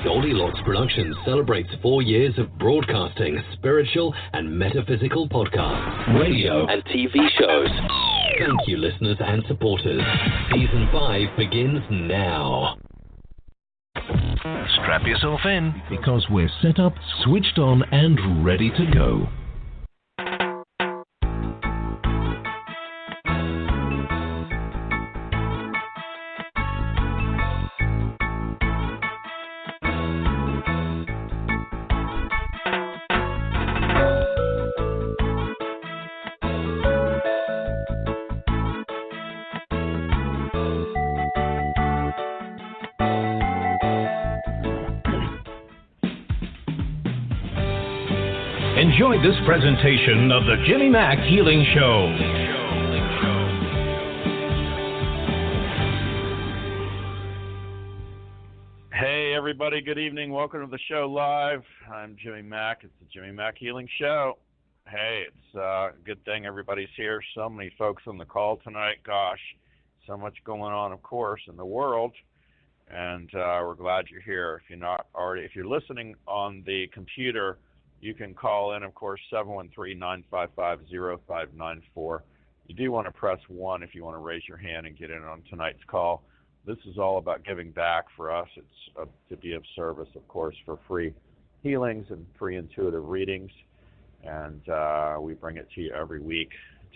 Goldilocks Productions celebrates 4 years of broadcasting spiritual and metaphysical podcasts, radio, and TV shows. Thank you, listeners and supporters. Season 5 begins now. Strap yourself in, because we're set up, switched on, and ready to go. Enjoy this presentation of the Jimmy Mack Healing Show. Hey, everybody. Good evening. Welcome to the show live. I'm Jimmy Mack. It's the Jimmy Mack Healing Show. Hey, it's a good thing everybody's here. So many folks on the call tonight. Gosh, so much going on, of course, in the world. And we're glad you're here. If you're listening on the computer, you can call in, of course, 713-955-0594. You do want to press 1 if you want to raise your hand and get in on tonight's call. This is all about giving back for us. It's to be of service, of course, for free healings and free intuitive readings. And we bring it to you every week,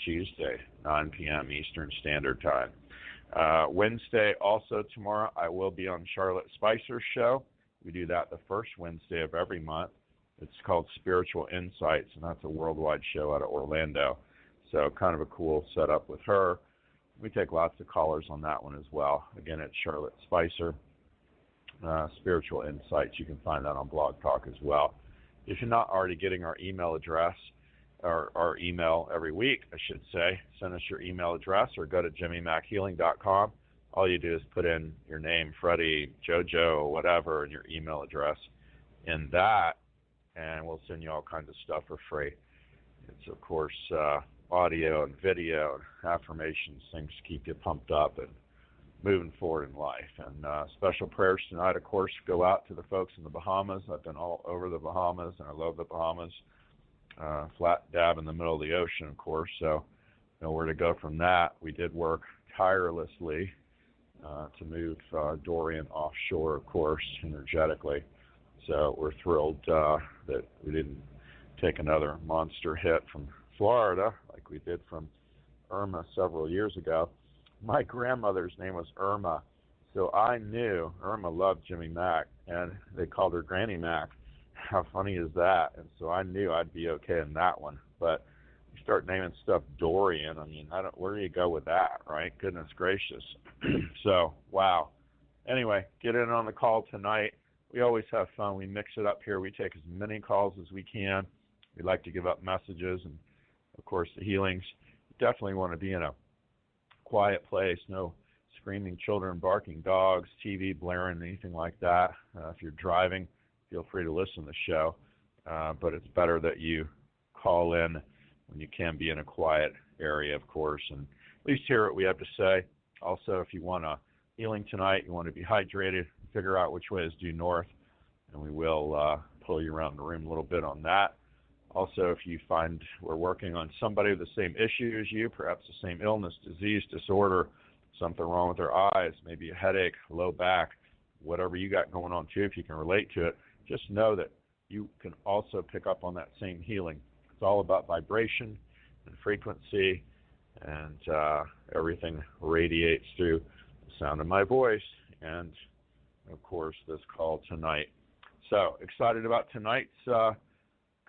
Tuesday, 9 p.m. Eastern Standard Time. Wednesday, also tomorrow, I will be on Charlotte Spicer's show. We do that the first Wednesday of every month. It's called Spiritual Insights, and that's a worldwide show out of Orlando. So kind of a cool setup with her. We take lots of callers on that one as well. Again, it's Charlotte Spicer, Spiritual Insights. You can find that on Blog Talk as well. If you're not already getting our email address, or our email every week, I should say, send us your email address or go to jimmymackhealing.com. All you do is put in your name, Freddie, JoJo, whatever, and your email address in that, and we'll send you all kinds of stuff for free. It's, of course, audio and video and affirmations, things to keep you pumped up and moving forward in life. And special prayers tonight, of course, go out to the folks in the Bahamas. I've been all over the Bahamas, and I love the Bahamas. Flat dab in the middle of the ocean, of course, so know where to go from that. We did work tirelessly to move Dorian offshore, of course, energetically. So we're thrilled that we didn't take another monster hit from Florida like we did from Irma several years ago. My grandmother's name was Irma, so I knew Irma loved Jimmy Mack, and they called her Granny Mack. How funny is that? And so I knew I'd be okay in that one. But you start naming stuff Dorian, I mean, where do you go with that, right? Goodness gracious. So, wow. Anyway, get in on the call tonight. We always have fun. We mix it up here. We take as many calls as we can. We like to give up messages and, of course, the healings. You definitely want to be in a quiet place, no screaming children, barking dogs, TV blaring, anything like that. If you're driving, feel free to listen to the show. But it's better that you call in when you can be in a quiet area, of course, and at least hear what we have to say. Also, if you want a healing tonight, you want to be hydrated, figure out which way is due north, and we will pull you around the room a little bit on that. Also, if you find we're working on somebody with the same issue as you, perhaps the same illness, disease, disorder, something wrong with their eyes, maybe a headache, low back, whatever you got going on too, if you can relate to it, just know that you can also pick up on that same healing. It's all about vibration and frequency, and everything radiates through the sound of my voice and, of course, this call tonight. So excited about tonight's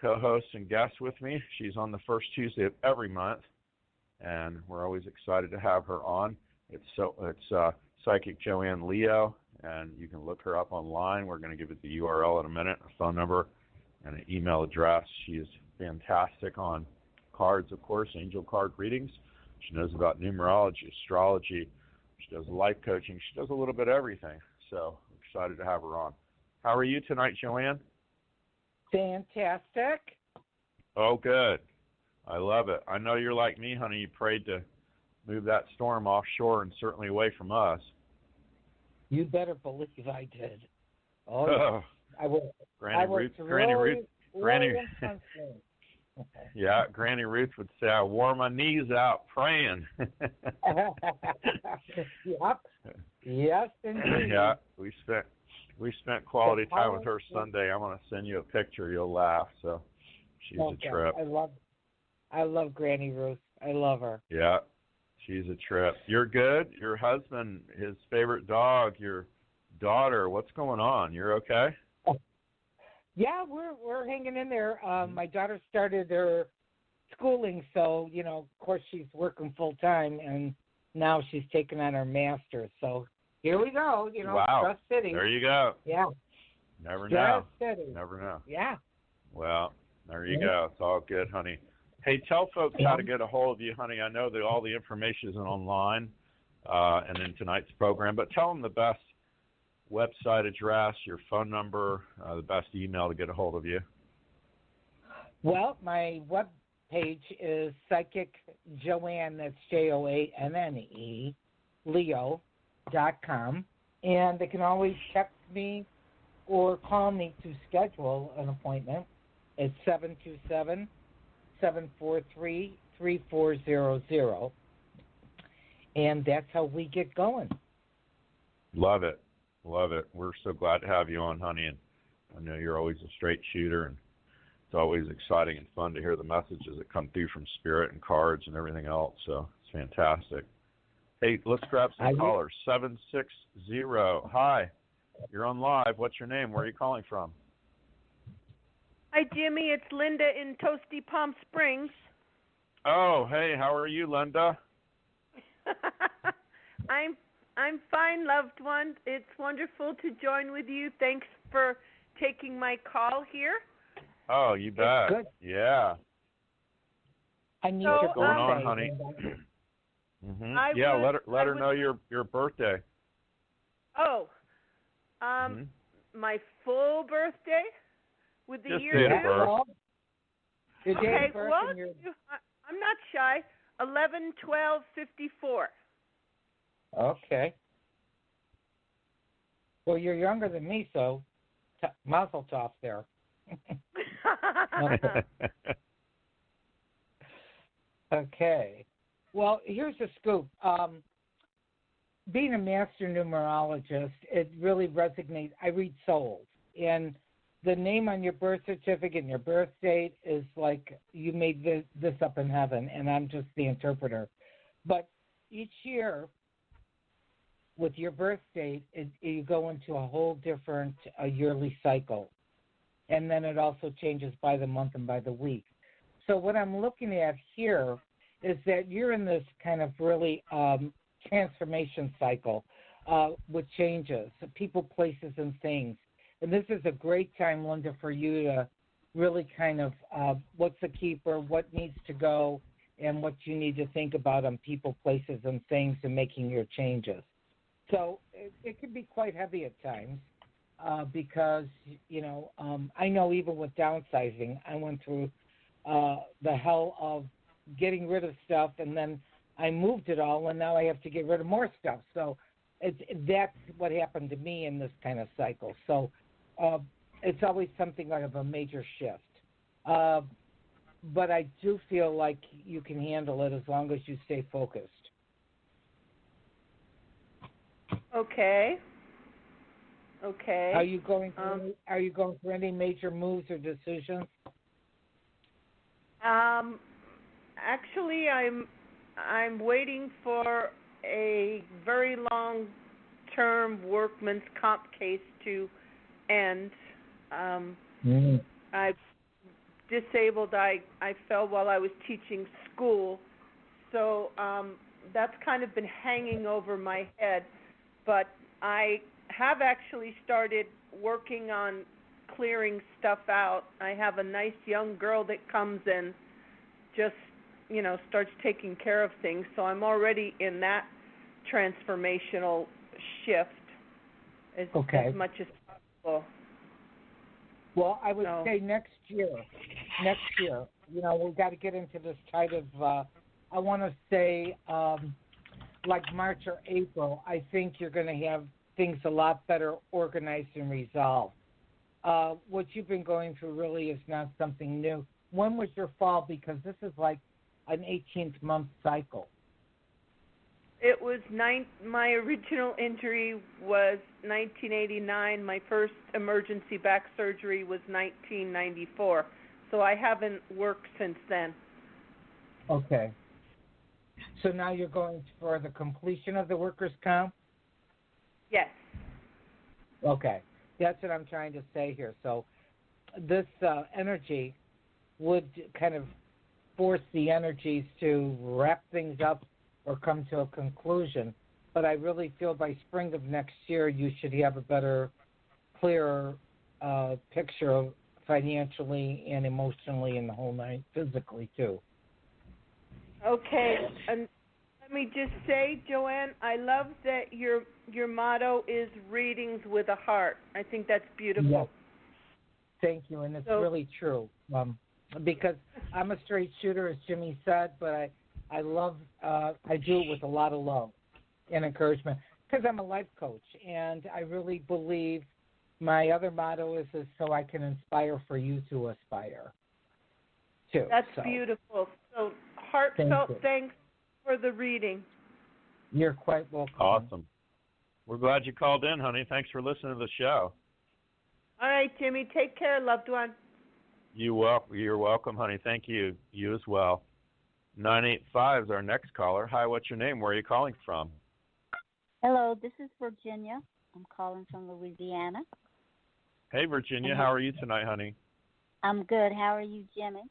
co-host and guest with me. She's on the first Tuesday of every month, and we're always excited to have her on. It's Psychic Joanne Leo, and you can look her up online. We're going to give it the URL in a minute, a phone number, and an email address. She is fantastic on cards, of course, angel card readings. She knows about numerology, astrology. She does life coaching. She does a little bit of everything. So excited to have her on. How are you tonight, Joanne? Fantastic. Oh, good. I love it. I know you're like me, honey. You prayed to move that storm offshore and certainly away from us. You better believe I did. Oh, yeah. I work. Granny Ruth. Yeah, Granny Ruth would say, "I wore my knees out praying." Yep. Yes, indeed. Yeah, we spent quality time with her Sunday. I'm gonna send you a picture. You'll laugh. So she's a trip. I love Granny Ruth. I love her. Yeah, she's a trip. You're good. Your husband, his favorite dog, your daughter. What's going on? You're okay? Yeah, we're hanging in there. My daughter started her schooling, so of course she's working full time, and now she's taking on her master's. So here we go. Wow. Trust City. There you go. Yeah. Never Trust know. City. Never know. Yeah. Well, there you go. It's all good, honey. Hey, tell folks how to get a hold of you, honey. I know that all the information is online and in tonight's program, but tell them the best website address, your phone number, the best email to get a hold of you. Well, my web page is Psychic Joanne, that's JOANNE, Leo.com. And they can always text me or call me to schedule an appointment. It's 727-743-3400. And that's how we get going. Love it. Love it. We're so glad to have you on, honey. And I know you're always a straight shooter, and it's always exciting and fun to hear the messages that come through from Spirit and cards and everything else. So it's fantastic. Hey, let's grab some callers. 760. Hi. You're on live. What's your name? Where are you calling from? Hi, Jimmy. It's Linda in Toasty Palm Springs. Oh, hey. How are you, Linda? I'm fine, loved one. It's wonderful to join with you. Thanks for taking my call here. Oh, you bet. Good. Yeah. I need What's going on, honey? Yeah, let her know your birthday. Oh, my full birthday with the Just year date of too? birth. Okay, well, I'm not shy. 11/12/54. Okay. Well, you're younger than me, so mazel tov there. Okay. Well, here's the scoop. Being a master numerologist, it really resonates. I read souls, and the name on your birth certificate and your birth date is like you made this up in heaven, and I'm just the interpreter. But each year, with your birth date, you go into a whole different yearly cycle. And then it also changes by the month and by the week. So what I'm looking at here is that you're in this kind of really transformation cycle with changes, people, places, and things. And this is a great time, Linda, for you to really kind of what's a keeper, what needs to go, and what you need to think about on people, places, and things and making your changes. So it can be quite heavy at times because, I know even with downsizing, I went through the hell of getting rid of stuff, and then I moved it all, and now I have to get rid of more stuff. So that's what happened to me in this kind of cycle. So it's always something like a major shift. But I do feel like you can handle it as long as you stay focused. Okay. Are you going for any major moves or decisions? Actually, I'm waiting for a very long-term workman's comp case to end. I've disabled. I fell while I was teaching school, so that's kind of been hanging over my head. But I have actually started working on clearing stuff out. I have a nice young girl that comes and just, starts taking care of things. So I'm already in that transformational shift as much as possible. Well, I would say next year, we've got to get into this kind of, I want to say, like March or April. I think you're going to have things a lot better organized and resolved. What you've been going through really is not something new. When was your fall? Because this is like an 18th month cycle. It was my original injury was 1989. My first emergency back surgery was 1994. So I haven't worked since then. Okay. So now you're going for the completion of the workers' comp? Yes. Okay. That's what I'm trying to say here. So this energy would kind of force the energies to wrap things up or come to a conclusion. But I really feel by spring of next year you should have a better, clearer picture financially and emotionally and the whole night, physically too. Okay. And let me just say, Joanne, I love that your motto is readings with a heart. I think that's beautiful. Yes. Thank you, and it's really true. Because I'm a straight shooter, as Jimmy said, but I love, I do it with a lot of love and encouragement because I'm a life coach, and I really believe my other motto is so I can inspire for you to aspire too. That's beautiful. So heartfelt thanks for the reading. You're quite welcome. Awesome. We're glad you called in, honey. Thanks for listening to the show. All right, Jimmy. Take care, loved one. You're welcome, honey. Thank you. You as well. 985 is our next caller. Hi, what's your name? Where are you calling from? Hello, this is Virginia. I'm calling from Louisiana. Hey, Virginia. How are you tonight, honey? I'm good. How are you, Jimmy?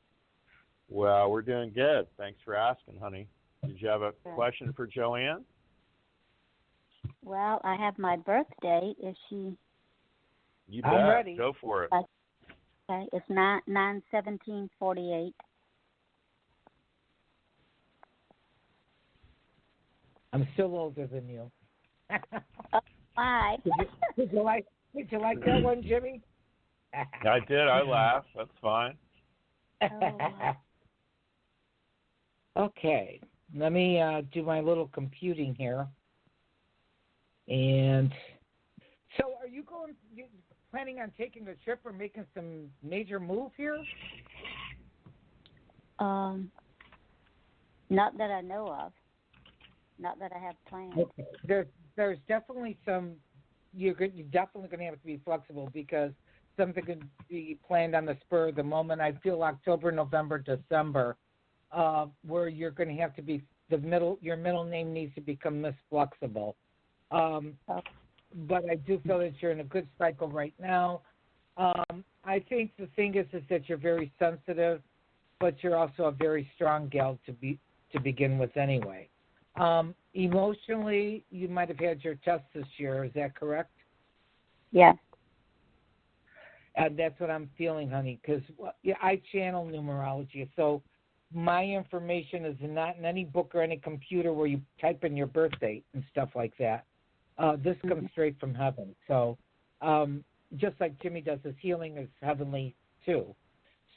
Well, we're doing good. Thanks for asking, honey. Did you have a question for Joanne? Well, I have my birthday. Is she? You bet. I'm ready. Go for it. Okay, it's 9/17/48. I'm still older than you. Oh, my. Did you like that one, Jimmy? I did. I laughed. That's fine. Okay. Let me do my little computing here. And so are you planning on taking a trip or making some major move here? Not that I know of. Not that I have planned. Okay. There's definitely some. You're definitely going to have to be flexible because something could be planned on the spur of the moment. I feel October, November, December, where you're going to have to be your middle name needs to become Miss Flexible. But I do feel that you're in a good cycle right now. I think the thing is that you're very sensitive, but you're also a very strong gal to begin with anyway. Emotionally, you might have had your test this year. Is that correct? Yeah. And that's what I'm feeling, honey, because I channel numerology. So my information is not in any book or any computer where you type in your birth date and stuff like that. This comes straight from heaven. So just like Jimmy does, his healing is heavenly too.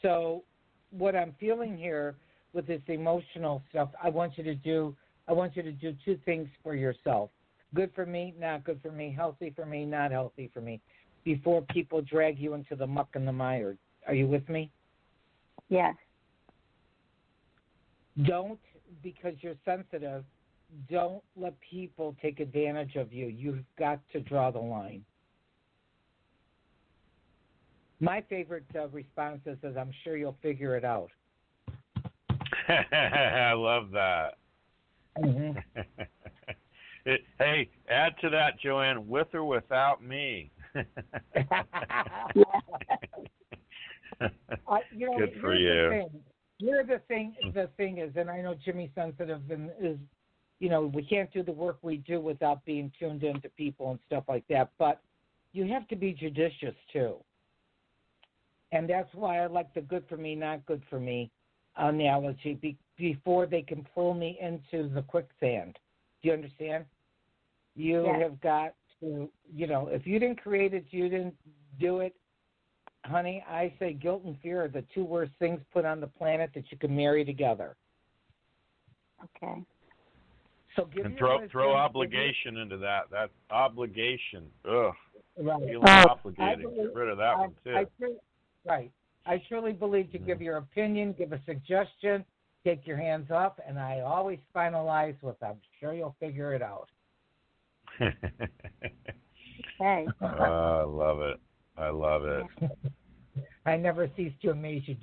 So what I'm feeling here with this emotional stuff, I want you to do two things for yourself. Good for me, not good for me. Healthy for me, not healthy for me. Before people drag you into the muck and the mire. Are you with me? Yes. Don't, because you're sensitive, don't let people take advantage of you. You've got to draw the line. My favorite response is, I'm sure you'll figure it out. I love that. Mm-hmm. Hey, add to that, Joanne, with or without me. Good for you. The thing is, and I know Jimmy's sensitive and is, we can't do the work we do without being tuned into people and stuff like that, but you have to be judicious too. And that's why I like the good for me, not good for me analogy before they can pull me into the quicksand. Do you understand? You have got to, if you didn't create it, you didn't do it, honey, I say guilt and fear are the two worst things put on the planet that you can marry together. Okay. So give and your wisdom, throw obligation into that. That's obligation. Ugh. Right. Feeling obligated. Get rid of that one too. Right. I truly believe to give your opinion, give a suggestion, take your hands off, and I always finalize with, I'm sure you'll figure it out. Okay. I love it. I love it. I never cease to amaze you,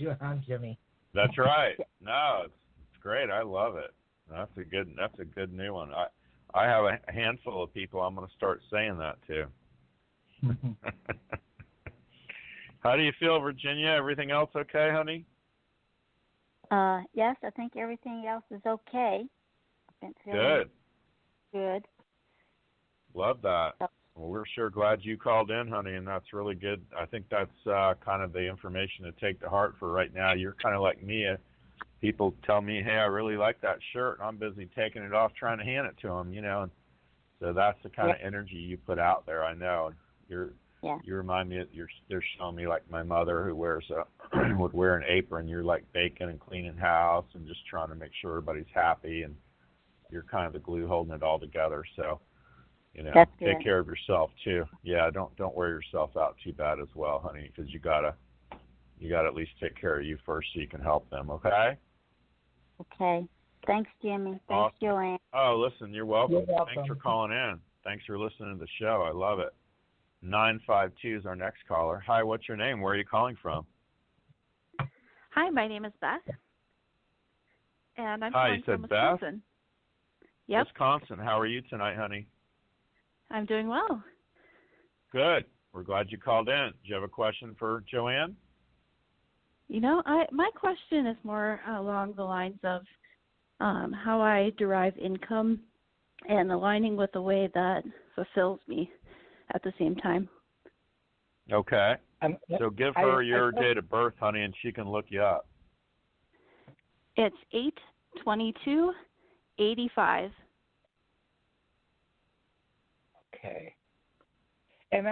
Jimmy. That's right. No, it's great. I love it. That's a good new one. I have a handful of people I'm going to start saying that to. How do you feel, Virginia? Everything else okay, honey? Yes, I think everything else is okay. I've been feeling Good. Good. Love that. Well, we're sure glad you called in, honey, and that's really good. I think that's kind of the information to take to heart for right now. You're kind of like me. People tell me, hey, I really like that shirt, and I'm busy taking it off trying to hand it to them, And so that's the kind of energy you put out there, I know. You remind me, they're showing me like my mother who would wear an apron. You're like baking and cleaning house and just trying to make sure everybody's happy, and you're kind of the glue holding it all together. So, take care of yourself too. Yeah, don't wear yourself out too bad as well, honey, because you gotta at least take care of you first so you can help them. Okay. Okay. Thanks, Jimmy. Thanks, awesome. Joanne. Oh, listen, you're welcome. You're welcome. Thanks for calling in. Thanks for listening to the show. I love it. 952 is our next caller. Hi, what's your name? Where are you calling from? Hi, my name is Beth, and I'm Hi, calling you said from Wisconsin. Beth? Yep. Wisconsin. How are you tonight, honey? I'm doing well. Good. We're glad you called in. Do you have a question for Joanne? My question is more along the lines of how I derive income and aligning with the way that fulfills me at the same time. Okay. So give her your date of birth, honey, and she can look you up. It's 8/22/85. Okay. And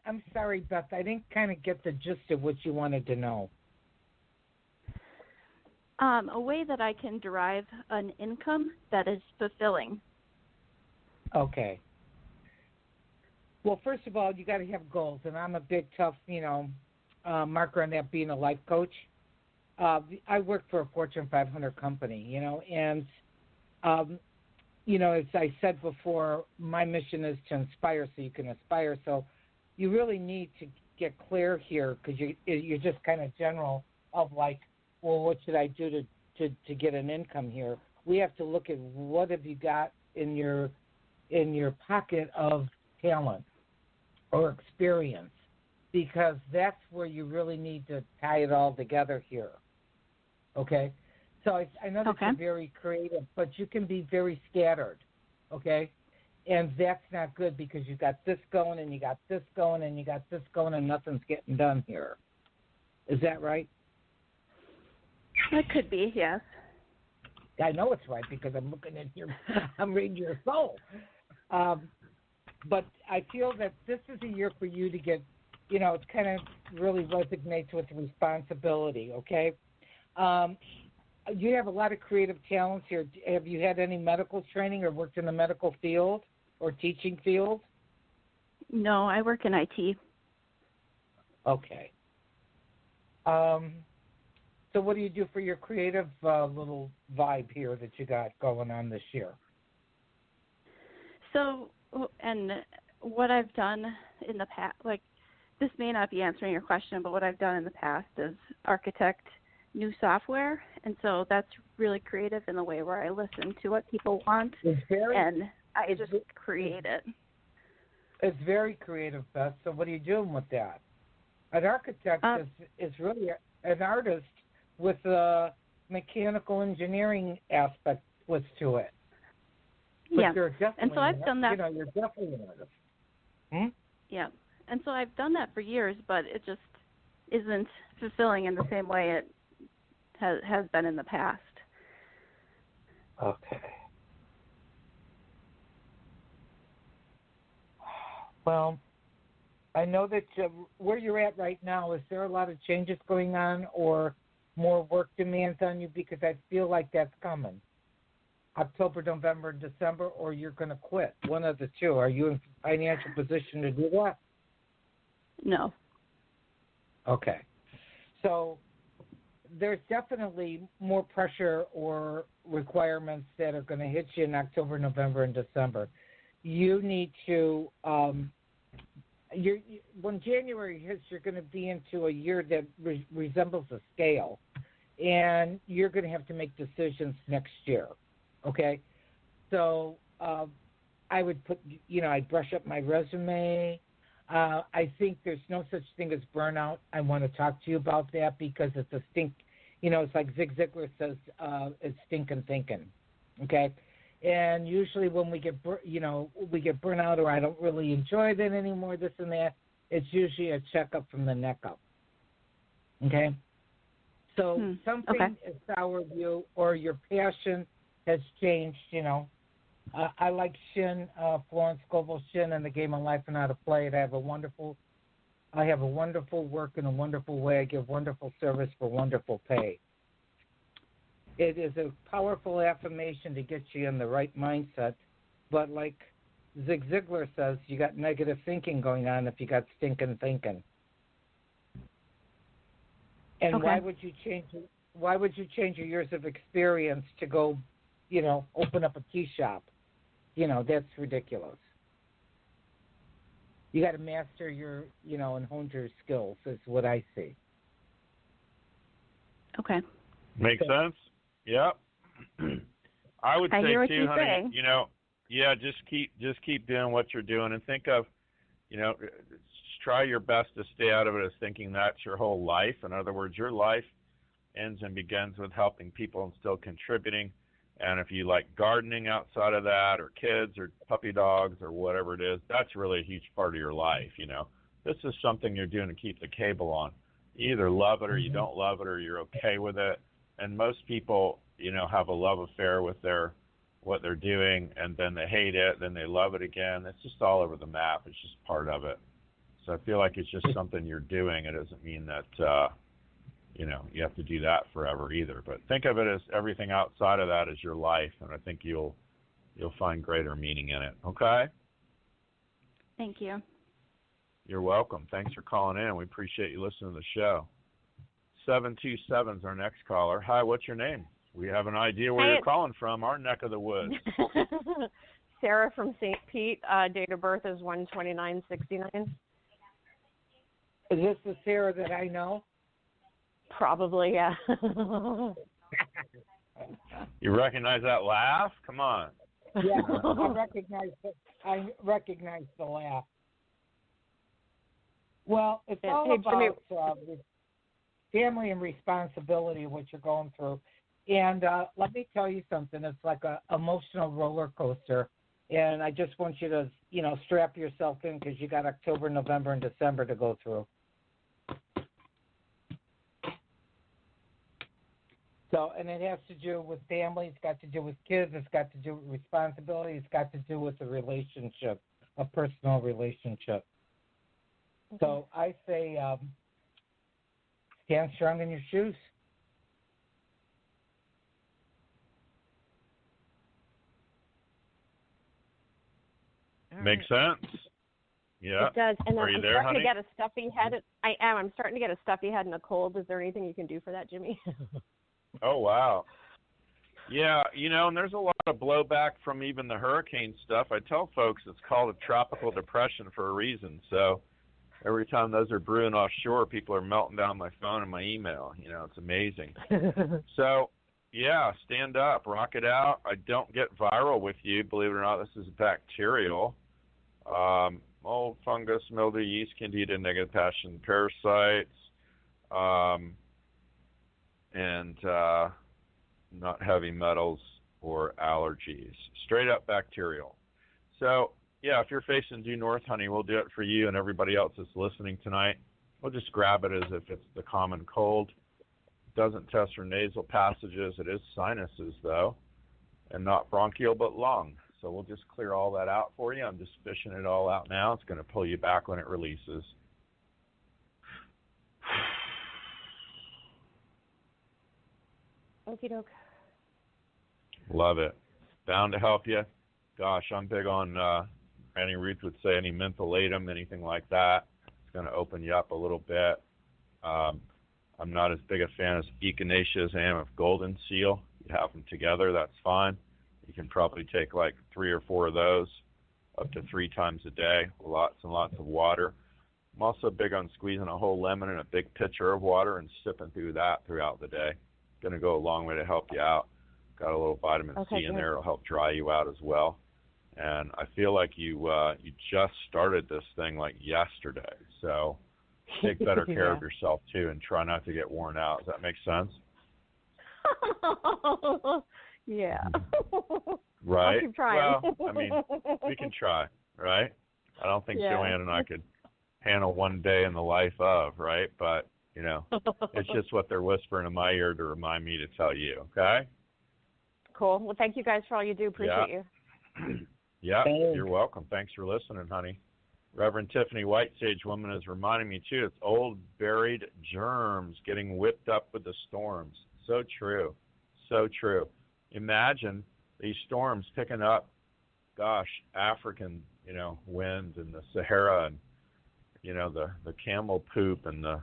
I'm sorry, Beth, I didn't kind of get the gist of what you wanted to know. A way that I can derive an income that is fulfilling. Okay. Well, first of all, you got to have goals, and I'm a big, tough, marker on that being a life coach. I work for a Fortune 500 company, and, as I said before, my mission is to inspire so you can aspire. So you really need to get clear here because you're just kind of general of like, well, what should I do to get an income here? We have to look at what have you got in your pocket of talent or experience, because that's where you really need to tie it all together here. Okay? So I know that you're very creative, but you can be very scattered, okay? And that's not good because you got this going and you got this going and you got this going and nothing's getting done here. Is that right? That could be, yes. I know it's right because I'm looking at I'm reading your soul. But I feel that this is a year for you to get, it kind of really resonates with responsibility, okay? You have a lot of creative talents here. Have you had any medical training or worked in the medical field or teaching field? No, I work in IT. Okay. So what do you do for your creative little vibe here that you got going on this year? So, and what I've done in the past, like this may not be answering your question, but what I've done in the past is architect new software, and so that's really creative in the way where I listen to what people want, and I just create it. It's very creative, Beth. So what are you doing with that? An architect is really an artist with a mechanical engineering aspect to it. But yeah, you're definitely, and so I've done that. You're definitely an artist. Yeah, and so I've done that for years, but it just isn't fulfilling in the same way it has been in the past. Okay. Well, I know that where you're at right now, is there a lot of changes going on or more work demands on you? Because I feel like that's coming. October, November, and December, or you're going to quit. One of the two. Are you in financial position to do that? No. Okay. So there's definitely more pressure or requirements that are going to hit you in October, November, and December. You need to, when January hits, you're going to be into a year that resembles a scale, and you're going to have to make decisions next year, okay? So I would put, I'd brush up my resume. I think there's no such thing as burnout. I want to talk to you about that because it's a stink. It's like Zig Ziglar says, it's stinking thinking, okay? And usually when we get, we get burnout or I don't really enjoy that anymore, this and that, it's usually a checkup from the neck up, okay? So something is soured you or your passion has changed, I like Shin, Florence Scovel's Shin and the Game of Life and How to Play it. I have a wonderful work in a wonderful way. I give wonderful service for wonderful pay. It is a powerful affirmation to get you in the right mindset. But like Zig Ziglar says, you got negative thinking going on if you got stinking thinking. And why would you change your years of experience to go, open up a tea shop? That's ridiculous. You got to master your, and hone your skills is what I see. Okay. Makes sense? Yep. I would say too, honey, just keep doing what you're doing and think of, try your best to stay out of it as thinking that's your whole life. In other words, your life ends and begins with helping people and still contributing. And if you like gardening outside of that or kids or puppy dogs or whatever it is, that's really a huge part of your life, This is something you're doing to keep the cable on. You either love it or you don't love it or you're okay with it. And most people, have a love affair with what they're doing, and then they hate it, then they love it again. It's just all over the map. It's just part of it. So I feel like it's just something you're doing. It doesn't mean that you have to do that forever either. But think of it as everything outside of that is your life, and I think you'll find greater meaning in it. Okay? Thank you. You're welcome. Thanks for calling in. We appreciate you listening to the show. 727 is our next caller. Hi, what's your name? We have an idea where you're calling from, our neck of the woods. Sarah from St. Pete. Date of birth is 1/29/69. Is this the Sarah that I know? Probably, yeah. You recognize that laugh? Come on. Yeah, I recognize the laugh. Well, it's all about family and responsibility, what you're going through. And let me tell you something. It's like an emotional roller coaster. And I just want you to, strap yourself in because you got October, November, and December to go through. So, and it has to do with family. It's got to do with kids. It's got to do with responsibility. It's got to do with a relationship, a personal relationship. So I say stand strong in your shoes. Makes sense. Yeah. It does. And Are you I'm there, starting honey? to get a stuffy head. I am. I'm starting to get a stuffy head and a cold. Is there anything you can do for that, Jimmy? Oh, wow. Yeah, and there's a lot of blowback from even the hurricane stuff. I tell folks it's called a tropical depression for a reason. So every time those are brewing offshore, people are melting down my phone and my email. It's amazing. So, yeah, stand up, rock it out. I don't get viral with you. Believe it or not, this is bacterial. Mold, fungus, mildew, yeast, candida, negative passion, parasites, and not heavy metals or allergies. Straight up bacterial. So, yeah, if you're facing due north, honey, we'll do it for you and everybody else that's listening tonight. We'll just grab it as if it's the common cold. It doesn't test for nasal passages. It is sinuses, though, and not bronchial but lung. So we'll just clear all that out for you. I'm just fishing it all out now. It's going to pull you back when it releases. Okie doke. Love it. bound to help you. Gosh, I'm big on, Annie Ruth would say, any mentholatum, anything like that. It's going to open you up a little bit. I'm not as big a fan of echinacea as I am of golden seal. You have them together, that's fine. You can probably take like 3 or 4 of those up to 3 times a day, lots and lots of water. I'm also big on squeezing a whole lemon in a big pitcher of water and sipping through that throughout the day. Going to go a long way to help you out. Got a little vitamin C in there. It'll help dry you out as well. And I feel like you just started this thing like yesterday. So take better care of yourself too, and try not to get worn out. Does that make sense? Yeah. Right? I'll keep trying. Well, I mean, we can try, right? I don't think Joanne and I could handle one day in the life of, right? But, you know, it's just what they're whispering in my ear to remind me to tell you, okay? Cool. Well, thank you guys for all you do. Appreciate you. Yeah, you're welcome. Thanks for listening, honey. Reverend Tiffany White, Sage Woman, is reminding me, too, it's old buried germs getting whipped up with the storms. So true. So true. Imagine these storms picking up, gosh, African, wind and the Sahara and, the camel poop and the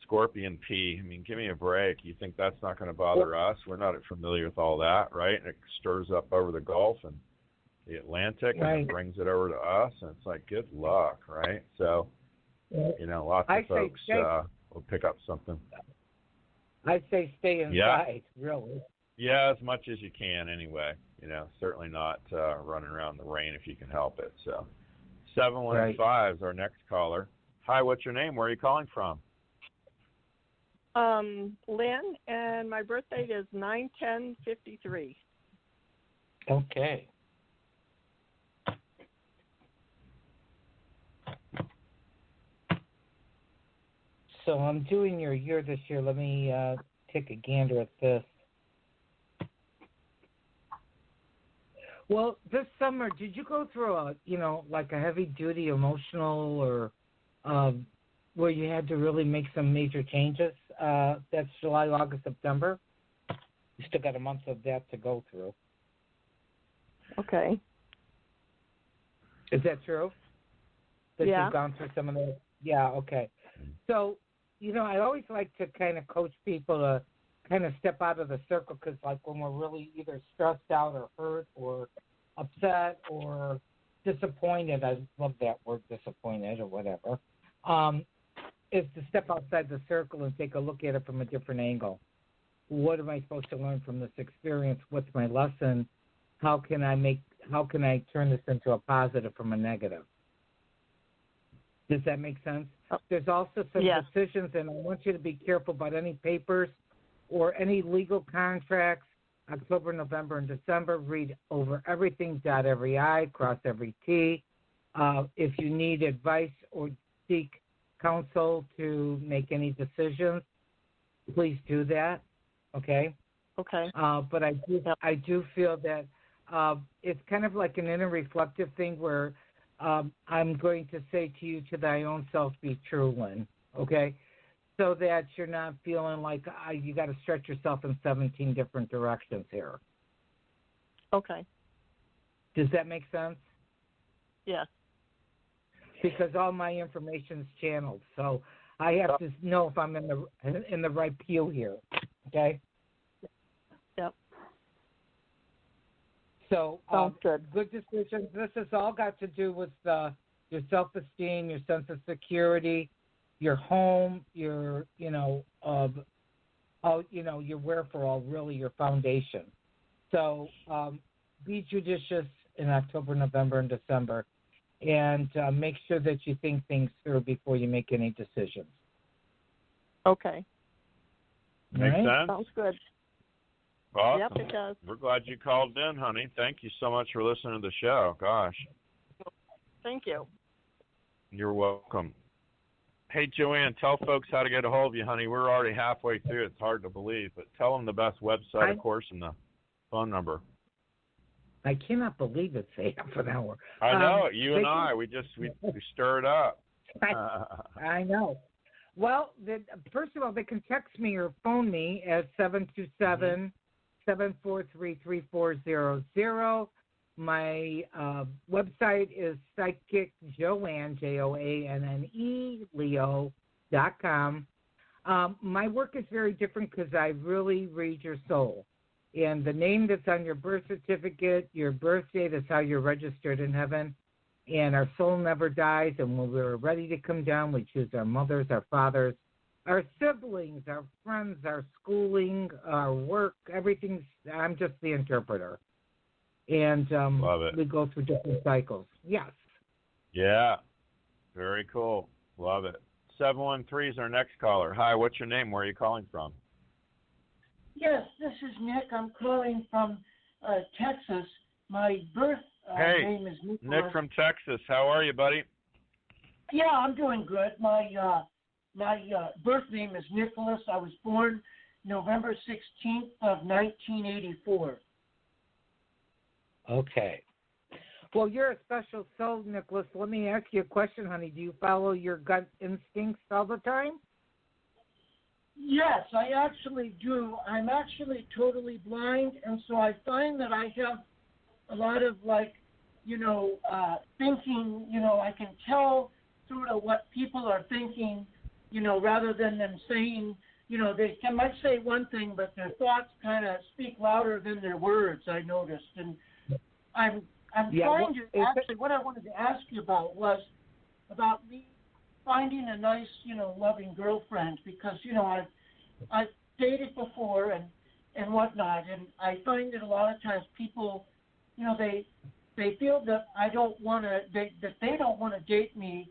scorpion pee. I mean, give me a break. You think that's not going to bother us? We're not familiar with all that, right? And it stirs up over the Gulf and the Atlantic and it brings it over to us. And it's like, good luck, right? So, lots of folks will pick up something. I say stay inside, really. Yeah, as much as you can anyway. Certainly not running around in the rain if you can help it. So 715 is our next caller. Hi, what's your name? Where are you calling from? Lynn, and my birth date is 9/10/53. Okay. So I'm doing your year this year. Let me take a gander at this. Well, this summer, did you go through a heavy-duty emotional or where you had to really make some major changes? That's July, August, September. You still got a month of that to go through. Okay. Is that true? That yeah. You've gone through some of those? Yeah, okay. So, I always like to kind of coach people to kind of step out of the circle because, when we're really either stressed out or hurt or upset or disappointed, I love that word, disappointed or whatever, is to step outside the circle and take a look at it from a different angle. What am I supposed to learn from this experience? What's my lesson? How can I turn this into a positive from a negative? Does that make sense? There's also some decisions, and I want you to be careful about any papers or any legal contracts, October, November, and December. Read over everything, dot every I, cross every T. If you need advice or seek counsel to make any decisions, please do that, okay? Okay. But I do feel that it's kind of like an inner reflective thing where I'm going to say to you, to thy own self be true, Lynn, okay? So that you're not feeling like you got to stretch yourself in 17 different directions here. Okay. Does that make sense? Yes. Because all my information is channeled, so I have to know if I'm in the right pew here, okay? Yep. So sounds good. Good decisions. This has all got to do with your self-esteem, your sense of security, your home, your wherefore, really your foundation. So be judicious in October, November, and December, and make sure that you think things through before you make any decisions. Okay. Makes sense. Sounds good. Awesome. Yep, it does. We're glad you called in, honey. Thank you so much for listening to the show. Gosh. Thank you. You're welcome. Hey, Joanne, tell folks how to get a hold of you, honey. We're already halfway through. It's hard to believe, but tell them the best website, of course, and the phone number. I cannot believe it's half an hour. I know it. You and I, we stir it up. I know. Well, first of all, they can text me or phone me at 727-727-7266. 743-3400. My website is Psychic Joanne, Joanne, Leo.com. My work is very different because I really read your soul. And the name that's on your birth certificate, your birth date is how you're registered in heaven. And our soul never dies. And when we're ready to come down, we choose our mothers, our fathers, our siblings, our friends, our schooling, our work, everything. I'm just the interpreter. And Love it. We go through different cycles. Yes. Yeah. Very cool. Love it. 713 is our next caller. Hi, what's your name? Where are you calling from? Yes, this is Nick. I'm calling from Texas. My birth name is Nicholas. Nick from Texas. How are you, buddy? Yeah, I'm doing good. My birth name is Nicholas. I was born November 16th of 1984. Okay. Well, you're a special soul, Nicholas. Let me ask you a question, honey. Do you follow your gut instincts all the time? Yes, I actually do. I'm actually totally blind, and so I find that I have a lot of, thinking, I can tell sort of what people are thinking, rather than them saying, they might say one thing, but their thoughts kind of speak louder than their words, I noticed. And I'm trying to, actually, what I wanted to ask you about was about me finding a nice, loving girlfriend, because, I've dated before and whatnot, and I find that a lot of times people, they feel that they don't want to date me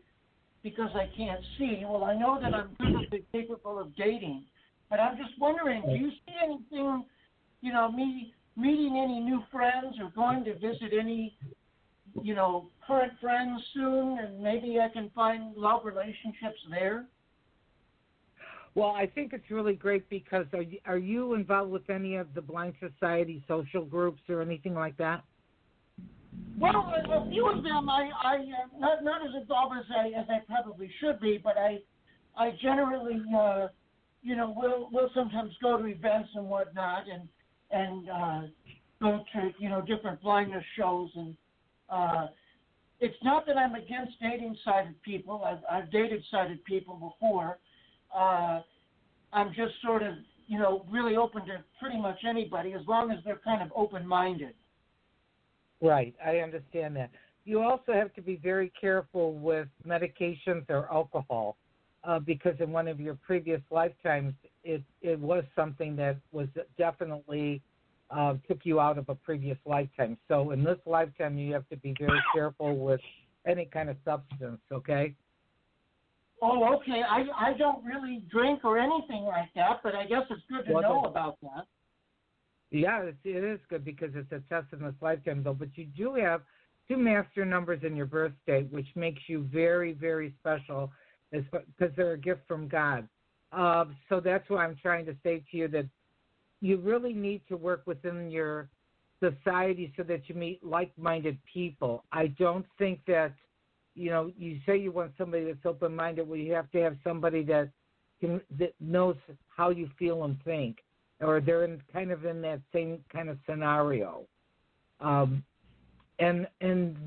because I can't see. Well, I know that I'm perfectly capable of dating, but I'm just wondering, do you see anything, me meeting any new friends or going to visit any, current friends soon, and maybe I can find love relationships there? Well, I think it's really great because are you involved with any of the Blind Society social groups or anything like that? Well, a few of them I not as involved as I probably should be, but I generally will sometimes go to events and whatnot and go to different blindness shows, and it's not that I'm against dating sighted people. I've dated sighted people before. I'm just sort of really open to pretty much anybody as long as they're kind of open-minded. Right, I understand that. You also have to be very careful with medications or alcohol because in one of your previous lifetimes, it was something that was definitely took you out of a previous lifetime. So in this lifetime, you have to be very careful with any kind of substance, okay? Oh, okay. I don't really drink or anything like that, but I guess it's good to know about that. Yeah, it is good because it's a test in this lifetime, though. But you do have 2 master numbers in your birth date, which makes you very, very special because they're a gift from God. So that's why I'm trying to say to you that you really need to work within your society so that you meet like-minded people. I don't think that, you say you want somebody that's open-minded. Well, you have to have somebody that knows how you feel and think, or they're in that same kind of scenario. And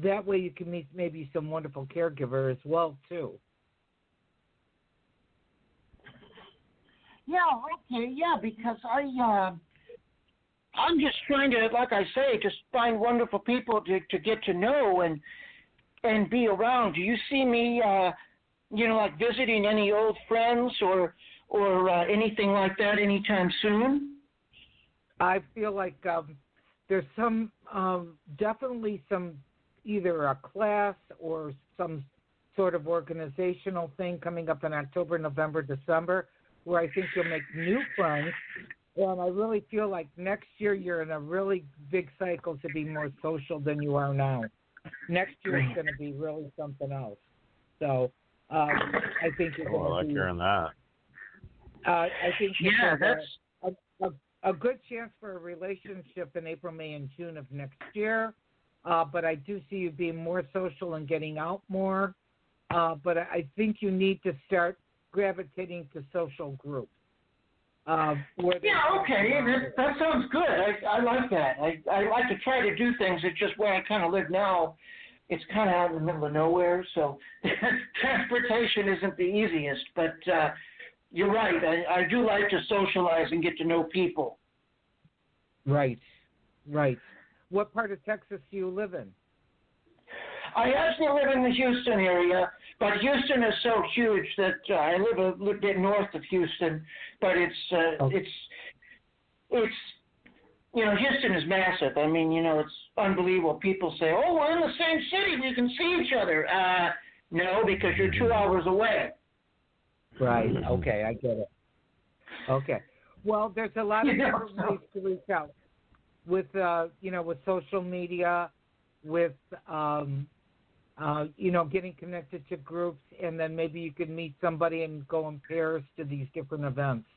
that way you can meet maybe some wonderful caregiver as well, too. Yeah, okay, yeah, because I'm just trying to, like I say, just find wonderful people to get to know and be around. Do you see me, like visiting any old friends or anything like that anytime soon? I feel like there's some, definitely some, either a class or some sort of organizational thing coming up in October, November, December, where I think you'll make new friends. And I really feel like next year you're in a really big cycle to be more social than you are now. Next year is going to be really something else. So I think you're going to I like hearing that. I think that's a good chance for a relationship in April, May, and June of next year. But I do see you being more social and getting out more. But I think you need to start gravitating to social groups. Okay, that sounds good. I like that. I like to try to do things. It's just where I kind of live now. It's kind of out in the middle of nowhere, so transportation isn't the easiest. But you're right. I do like to socialize and get to know people. Right. What part of Texas do you live in? I actually live in the Houston area, but Houston is so huge that I live a little bit north of Houston. But it's Houston is massive. I mean, it's unbelievable. People say, "Oh, we're in the same city. We can see each other." No, because you're 2 hours away. Right. Okay, I get it. Okay. Well, there's a lot of different ways to reach out with with social media, with getting connected to groups, and then maybe you could meet somebody and go in pairs to these different events.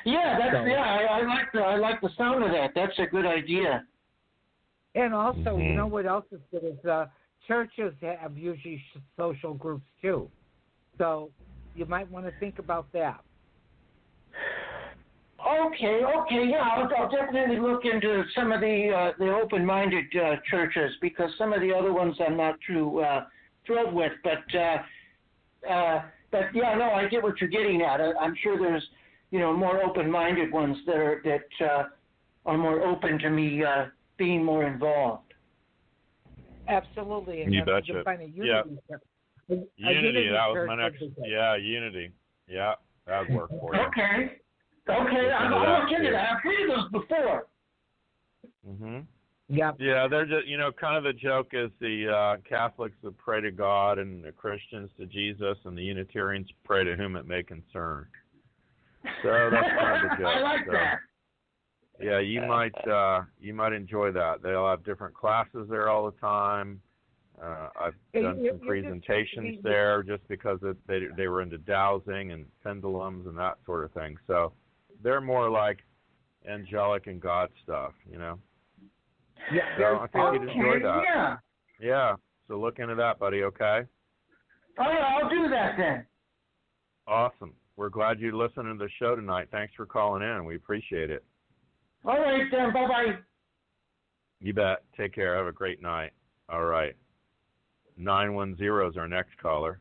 Yeah, I like the sound of that. That's a good idea. And also, you know what else is good is churches have usually social groups too, so you might want to think about that. Okay, yeah, I'll definitely look into some of the open-minded churches, because some of the other ones I'm not too thrilled with. But yeah, no, I get what you're getting at. I'm sure there's more open-minded ones that are more open to me being more involved. Absolutely, and you betcha. Find a unity. Yeah. Unity. That was my next. Yeah, unity. Yeah, that would work for you. Okay, I'll look into that. I've heard of those before. Yeah. Yeah, they're just, kind of the joke is the Catholics that pray to God and the Christians to Jesus, and the Unitarians pray to whom it may concern. So that's kind of the joke. I like that. Yeah, you might enjoy that. They'll have different classes there all the time. I've done some presentations there just because they were into dowsing and pendulums and that sort of thing. So they're more like angelic and God stuff, Yeah, so I think you'd enjoy that. Yeah. Yeah. So look into that, buddy. Okay. Oh, yeah, I'll do that then. Awesome. We're glad you listened to the show tonight. Thanks for calling in. We appreciate it. All right then. Bye-bye. You bet. Take care. Have a great night. All right. 910 is our next caller.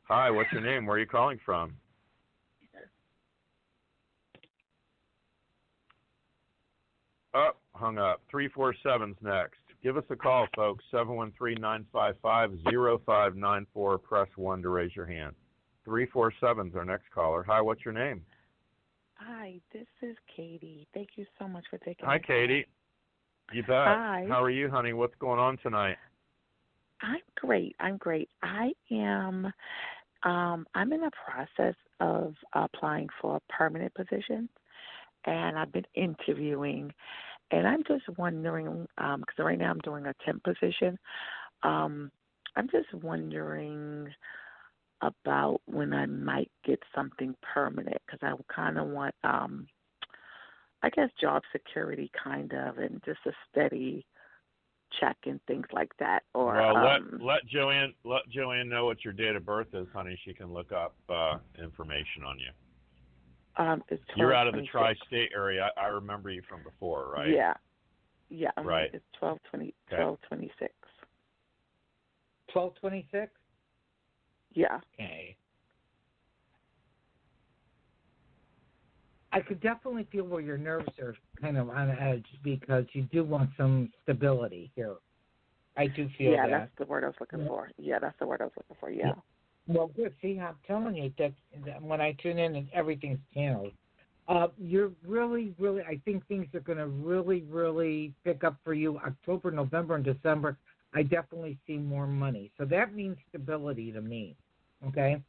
Hi. What's your name? Where are you calling from? Oh, hung up. 347's next. Give us a call, folks. 713-955-0594. Press 1 to raise your hand. 347's our next caller. Hi, what's your name? Hi, this is Katie. Thank you so much for taking Hi, Katie. You bet. Hi. How are you, honey? What's going on tonight? I'm great. I am I'm in the process of applying for a permanent position, and I've been interviewing, and I'm just wondering, because right now I'm doing a temp position, I'm just wondering about when I might get something permanent, because I kind of want, I guess, job security kind of, and just a steady check and things like that. Or let Joanne know what your date of birth is, honey. She can look up information on you. It's You're out of the tri-state area. I remember you from before, right? Yeah. Right. It's 12/26. 12/26. Yeah. Okay. I could definitely feel where your nerves are kind of on edge, because you do want some stability here. I do feel that. Yeah, that's the word I was looking for. Yeah, that's the word I was looking for. Yeah. Well, good. See, I'm telling you that when I tune in and everything's channeled, you're really, really, I think things are going to really, really pick up for you October, November, and December. I definitely see more money. So that means stability to me. Okay?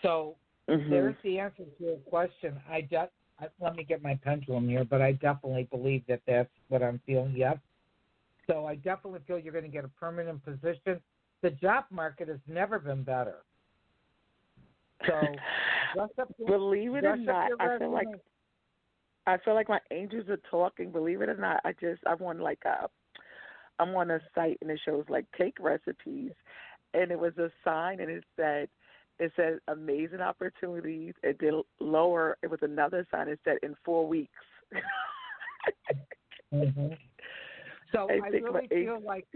So there's the answer to your question. Let me get my pendulum here, but I definitely believe that that's what I'm feeling. Yep. So I definitely feel you're going to get a permanent position. The job market has never been better. So believe it or not, I feel like my angels are talking. Believe it or not, I'm on a site, and it shows like cake recipes, and it was a sign, and it said, it said amazing opportunities. It did lower. It was another sign. It said in 4 weeks. So I really feel like,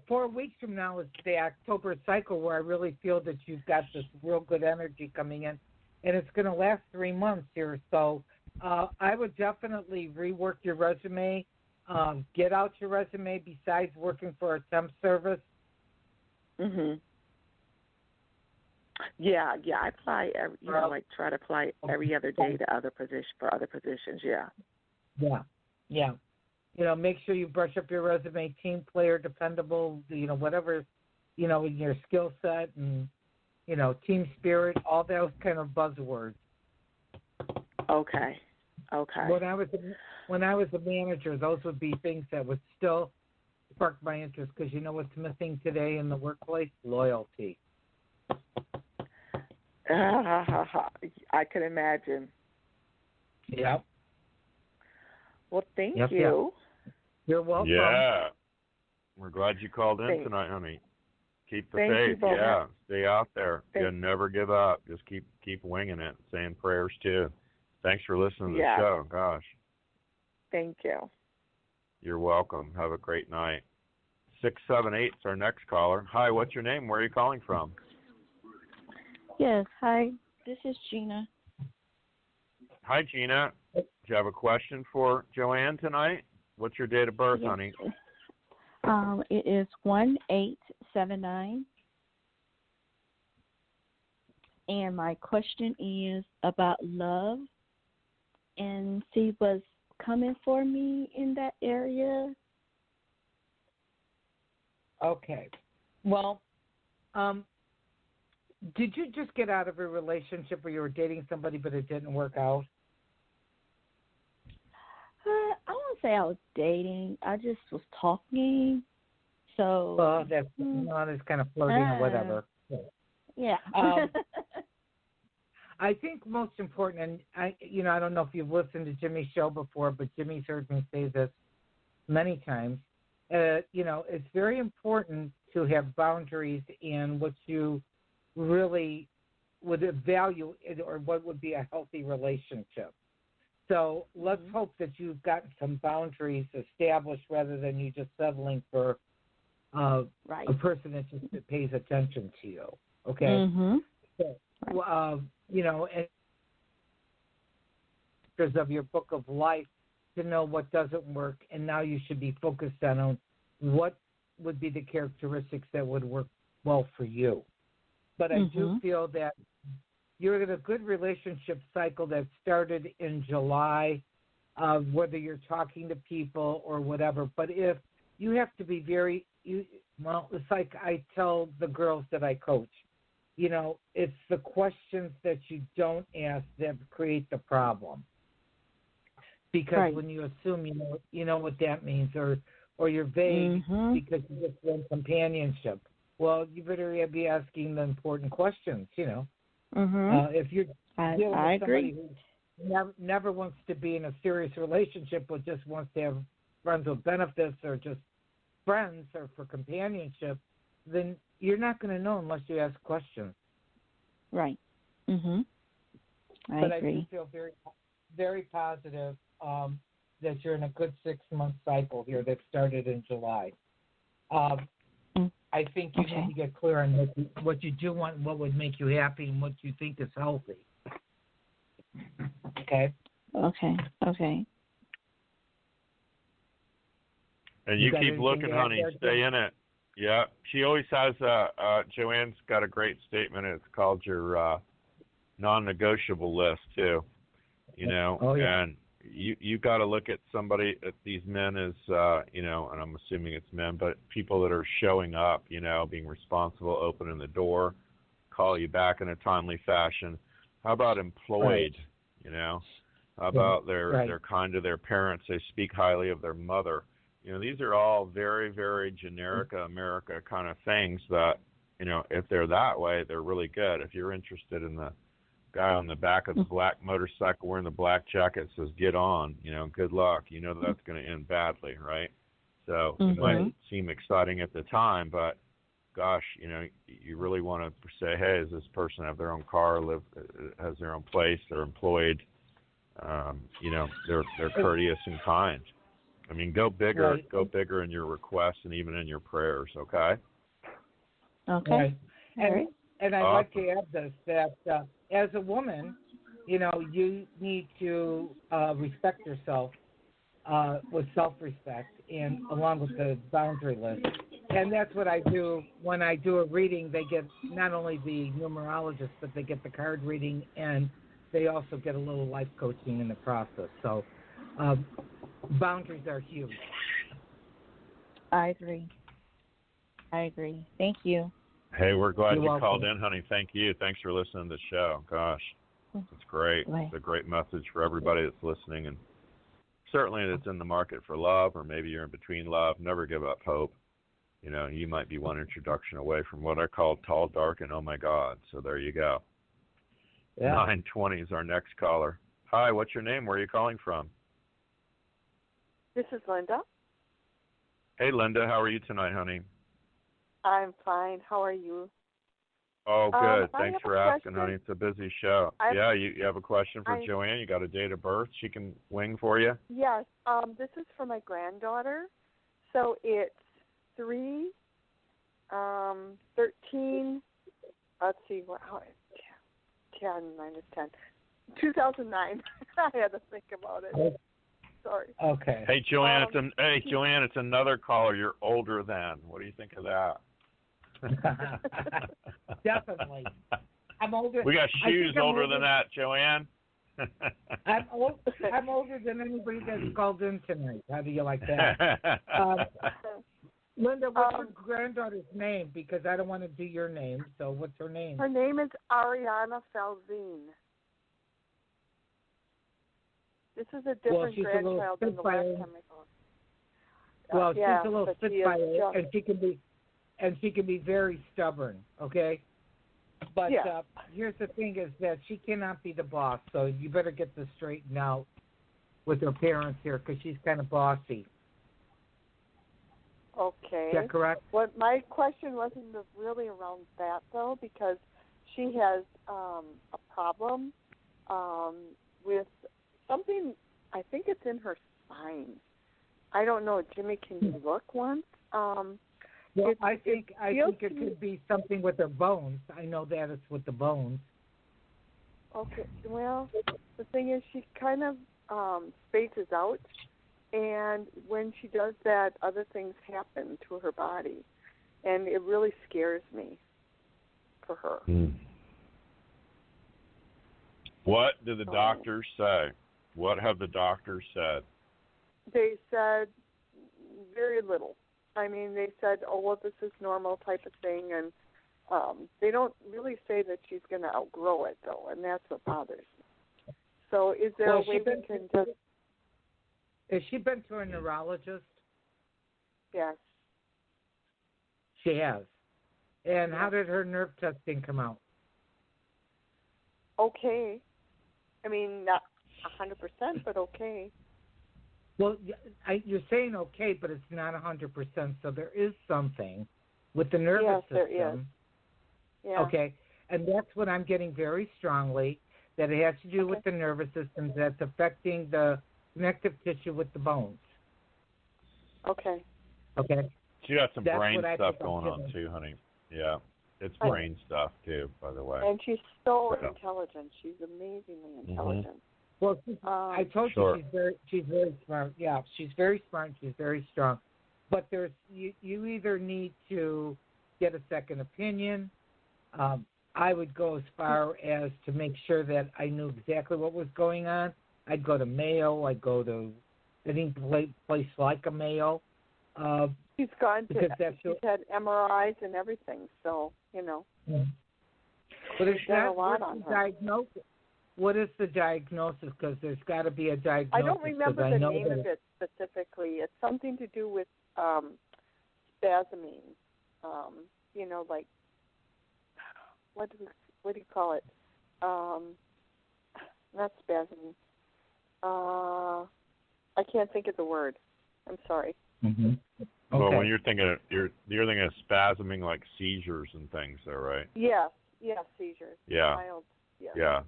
4 weeks from now is the October cycle where I really feel that you've got this real good energy coming in, and it's going to last 3 months here. So I would definitely rework your resume, get out your resume besides working for a temp service. Yeah, I apply every, try to apply every other day to other positions. Yeah. Make sure you brush up your resume, team player, dependable, whatever, in your skill set and, team spirit, all those kind of buzzwords. Okay. When I was a manager, those would be things that would still spark my interest because you know what's missing today in the workplace? Loyalty. I can imagine. Yep. Well, thank you. You're welcome. Yeah. We're glad you called in tonight, honey. Keep the faith. Yeah. Stay out there. Never give up. Just keep winging it. Saying prayers too. Thanks for listening to the show. Gosh. Thank you. You're welcome. Have a great night. 678 is our next caller. Hi, what's your name? Where are you calling from? Yes, hi. This is Gina. Hi, Gina. Do you have a question for Joanne tonight? What's your date of birth, honey? It is 1879. And my question is about love and see what's coming for me in that area. Okay. Well, did you just get out of a relationship where you were dating somebody but it didn't work out? I won't say I was dating. I just was talking. So that's kind of flirting or whatever. Yeah. I think most important, and I don't know if you've listened to Jimmy's show before, but Jimmy's heard me say this many times. It's very important to have boundaries in what you really would value or what would be a healthy relationship. So let's hope that you've gotten some boundaries established rather than you just settling for a person that just pays attention to you. Okay? So, and because of your book of life to know what doesn't work, and now you should be focused on what would be the characteristics that would work well for you. But I do feel that you're in a good relationship cycle that started in July, whether you're talking to people or whatever. But if you have to be it's like I tell the girls that I coach, it's the questions that you don't ask that create the problem. Because when you assume you know what that means, or you're vague because you just want companionship. Well, you better be asking the important questions, If you're dealing with somebody who never wants to be in a serious relationship but just wants to have friends with benefits or just friends or for companionship, then you're not going to know unless you ask questions. Right. I agree. I do feel very, very positive that you're in a good 6-month cycle here that started in July. I think you need to get clear on what you do want, what would make you happy, and what you think is healthy. Okay? Okay. And you keep looking, honey. Stay in it. Yeah. She always has Joanne's got a great statement. It's called your non-negotiable list, too. And you got to look at these men as, and I'm assuming it's men, but people that are showing up, being responsible, opening the door, call you back in a timely fashion. How about employed, How about they're kind to their parents, they speak highly of their mother. These are all very, very generic America kind of things that, if they're that way, they're really good. If you're interested in the guy on the back of the black motorcycle wearing the black jacket says, get on, good luck. That's going to end badly, right? So it might seem exciting at the time, but gosh, you really want to say, hey, does this person have their own car, has their own place, they're employed, they're courteous and kind. I mean, go bigger, Right. Go bigger in your requests and even in your prayers, okay? Okay. Right. All right. And I'd like to add this, that as a woman, you need to respect yourself with self-respect and along with the boundary list. And that's what I do when I do a reading. They get not only the numerologist, but they get the card reading, and they also get a little life coaching in the process. So boundaries are huge. I agree. Thank you. Hey, we're glad You're you welcome. called in, honey. Thank you. Thanks for listening to the show. Gosh, it's great. Bye. It's a great message for everybody that's listening, and certainly that's in the market for love, or maybe you're in between love. Never give up hope. You might be one introduction away from what I call tall, dark, and oh my God. So there you go. Yeah. 920 is our next caller. Hi, what's your name? Where are you calling from? This is Linda. Hey, Linda. How are you tonight, honey? I'm fine. How are you? Oh, good. I Thanks have for a asking, question. honey. It's a busy show. You have a question for Joanne? You got a date of birth she can wing for you? Yes. This is for my granddaughter. So it's 3, 13, let's see, 10 minus 10. 2009. I had to think about it. Sorry. Okay. Hey, Joanne, Joanne, it's another caller. You're older than. What do you think of that? Definitely. I'm older. We got shoes older than that, Joanne. I'm older than anybody that's called in tonight. How do you like that? Linda, what's your granddaughter's name? Because I don't want to do your name. So what's her name? Her name is Ariana Falzine. This is a different grandchild than the last time I called. Well, she's a little spitfire, and she can be very stubborn. Okay. But here's the thing: is that she cannot be the boss. So you better get this straightened out with her parents here, because she's kind of bossy. Okay. Is that correct? Well, my question wasn't really around that, though, because she has a problem with something. I think it's in her spine. I don't know. Jimmy, can you look once? Well, I think it could be something with her bones. I know that it's with the bones. Okay. Well, the thing is, she kind of spaces out, and when she does that, other things happen to her body, and it really scares me for her. What do the doctors say? What have the doctors said? They said very little. I mean, they said, oh, well, this is normal type of thing, and they don't really say that she's going to outgrow it, though, and that's what bothers me. So is there a way we can just... Has she been to a neurologist? Yes. She has. And how did her nerve testing come out? Okay. I mean, not 100%, but okay. Well, you're saying okay, but it's not 100%, so there is something with the nervous system. Yes, there is. Yeah. Okay, and that's what I'm getting very strongly, that it has to do with the nervous system that's affecting the connective tissue with the bones. Okay. Okay. She got some brain stuff going on, too, honey. Yeah. It's brain stuff, too, by the way. And she's so intelligent. She's amazingly intelligent. Well, I told you she's very smart. Yeah, she's very smart. She's very strong. But there's you either need to get a second opinion. I would go as far as to make sure that I knew exactly what was going on. I'd go to Mayo. I'd go to any place like a Mayo. She's gone to. She's had MRIs and everything. So But it's done not a lot on her. Diagnosis. What is the diagnosis? Because there's got to be a diagnosis. I don't remember the name of it specifically. It's something to do with spasming. Like what do you call it? Not spasming. I can't think of the word. I'm sorry. Mm-hmm. Okay. Well, when you're thinking of spasming like seizures and things, though, right? Yes, seizures. Yeah. Mild, yeah. Yeah.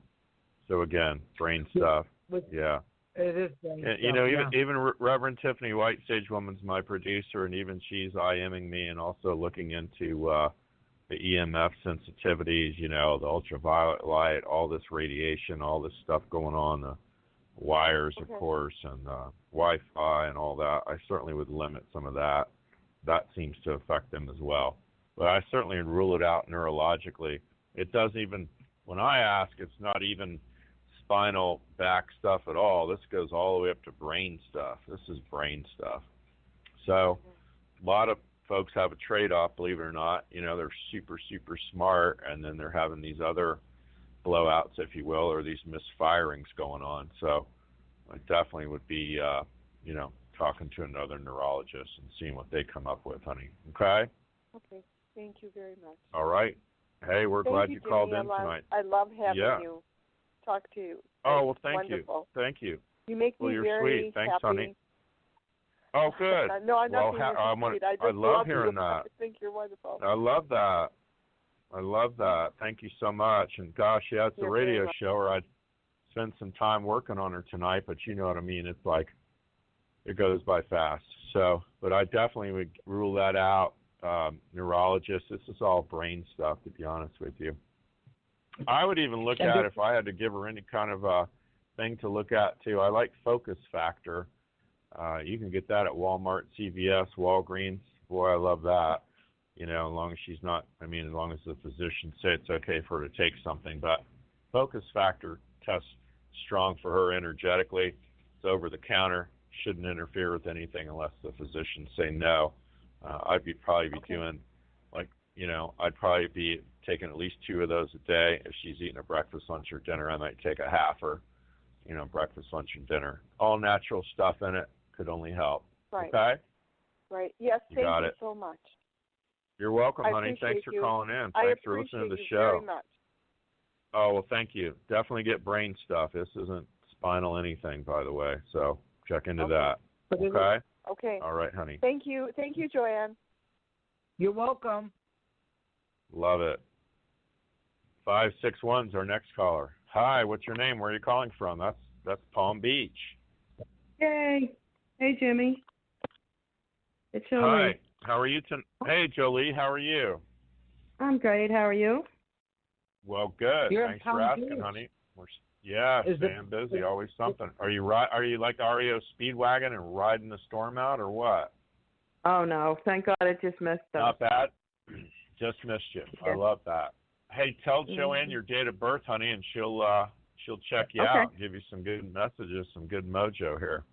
So again, brain stuff. Yeah. It is brain stuff. You know, even Reverend Tiffany White, Sage Woman's my producer, and even she's IMing me and also looking into the EMF sensitivities. You know, the ultraviolet light, all this radiation, all this stuff going on, the wires, of course, and Wi-Fi and all that. I certainly would limit some of that. That seems to affect them as well. But I certainly would rule it out neurologically. It doesn't even, when I ask, it's not even spinal back stuff at all. This goes all the way up to brain stuff. This is brain stuff. So a lot of folks have a trade-off, believe it or not. You know, they're super, super smart, and then they're having these other blowouts, if you will, or these misfirings going on. So I definitely would be, you know, talking to another neurologist and seeing what they come up with, honey. Okay? Okay. Thank you very much. All right. Hey, we're glad you called in Jimmy. tonight. I love having you talk to you. Oh, well, thank wonderful. you. Thank you. You make me you're very sweet. Thanks, happy. honey. Oh, good. No, I'm not being sweet. I love hearing that. I think you're wonderful. I love that. I love that. Thank you so much. And gosh, yeah, it's a radio show, or I'd spend some time working on her tonight, but you know what I mean. It's like it goes by fast. So, but I definitely would rule that out. Neurologist, this is all brain stuff, to be honest with you. I would even look at, if I had to give her any kind of a thing to look at too, I like focus factor. You can get that at Walmart, CVS, Walgreens. Boy, I love that. You know, as long as she's not, I mean, as long as the physicians say it's okay for her to take something. But focus factor tests strong for her energetically. It's over the counter. Shouldn't interfere with anything unless the physicians say no. I'd probably be doing, like, you know, I'd probably be taking at least 2 of those a day. If she's eating a breakfast, lunch, or dinner, I might take a half, or, you know, breakfast, lunch, and dinner. All natural stuff in it could only help. Right. Okay? Right. Yes, thank you so much. You're welcome, honey. Thanks for calling in. Thanks for listening to the show. Very much. Oh, well, thank you. Definitely get brain stuff. This isn't spinal anything, by the way, so check into that. Okay? Okay. All right, honey. Thank you. Thank you, Joanne. You're welcome. Love it. 561's our next caller. Hi, what's your name? Where are you calling from? That's Palm Beach. Yay. Hey, Jimmy. It's Jolie. Hi. How are you? Hey, Jolie. How are you? I'm great. How are you? Well, good. Thanks for asking, Beach. honey. Staying busy. Always something. Are you like REO Speedwagon and riding the storm out, or what? Oh no! Thank God it just missed us. Not bad. Just missed you. Yeah. I love that. Hey, tell Joanne your date of birth, honey, and she'll check you out and give you some good messages, some good mojo here.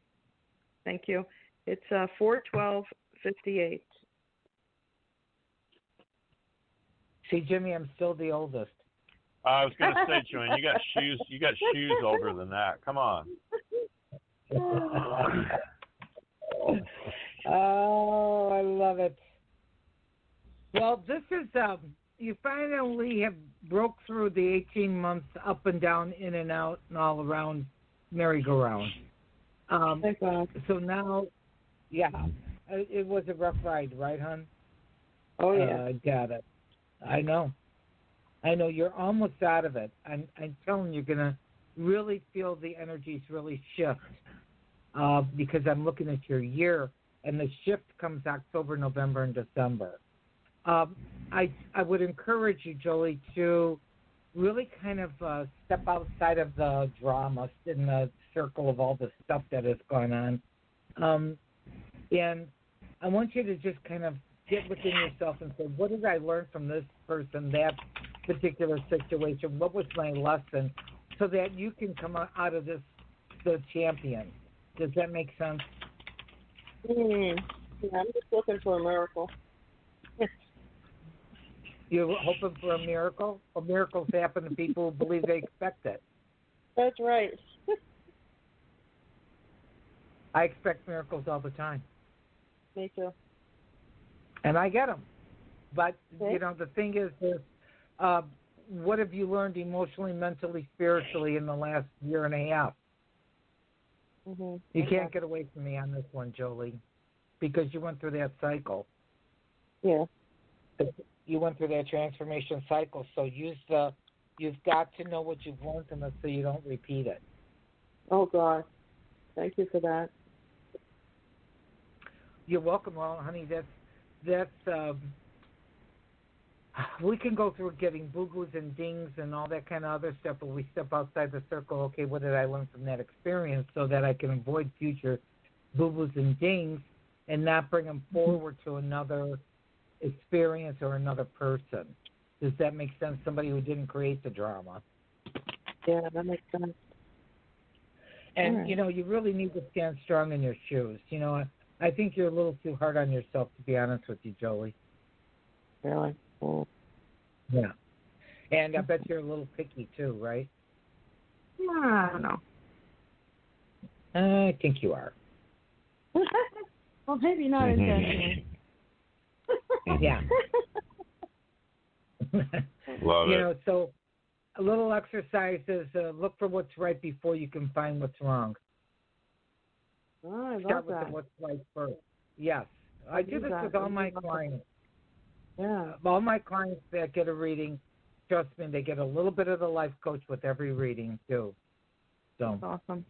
Thank you. It's 4/12/58. See, Jimmy, I'm still the oldest. I was going to say, Joanne, you got shoes. You got shoes older than that. Come on. Oh, I love it. Well, this is you finally have broke through the 18 months up and down, in and out, and all around merry-go-round. Thank God. So now, it was a rough ride, right, hon? Oh yeah. I got it. I know you're almost out of it. I'm telling you, you're gonna really feel the energies really shift because I'm looking at your year, and the shift comes October, November, and December. I would encourage you, Jolie, to really kind of step outside of the drama in the circle of all the stuff that has gone on, and I want you to just kind of get within yourself and say, what did I learn from this person, that particular situation? What was my lesson? So that you can come out of this the champion. Does that make sense? Yeah, I'm just looking for a miracle. You're hoping for a miracle? Well, miracles happen to people who believe they expect it. That's right. I expect miracles all the time. Me too. And I get them. But, you know, the thing is, what have you learned emotionally, mentally, spiritually in the last year and a half? Mm-hmm. You can't get away from me on this one, Jolie. because you went through that cycle. Yeah. You went through that transformation cycle, so you've got to know what you've learned from it so you don't repeat it. Oh, God. Thank you for that. You're welcome. Well, honey, that's we can go through getting boo-boos and dings and all that kind of other stuff, but we step outside the circle. Okay, what did I learn from that experience so that I can avoid future boo-boos and dings and not bring them forward to another experience or another person? Does that make sense? Somebody who didn't create the drama. Yeah, that makes sense. And, right. You really need to stand strong in your shoes. I think you're a little too hard on yourself, to be honest with you, Jolie. Really? Oh. Yeah. And I bet you're a little picky, too, right? I don't know. I think you are. Well, maybe not intentionally. Yeah. Love it. So a little exercise is look for what's right before you can find what's wrong. Oh, I love Start that. with what's right first. Yes. I do this with all my clients. Yeah. All my clients that get a reading, trust me, they get a little bit of the life coach with every reading, too. So. That's awesome.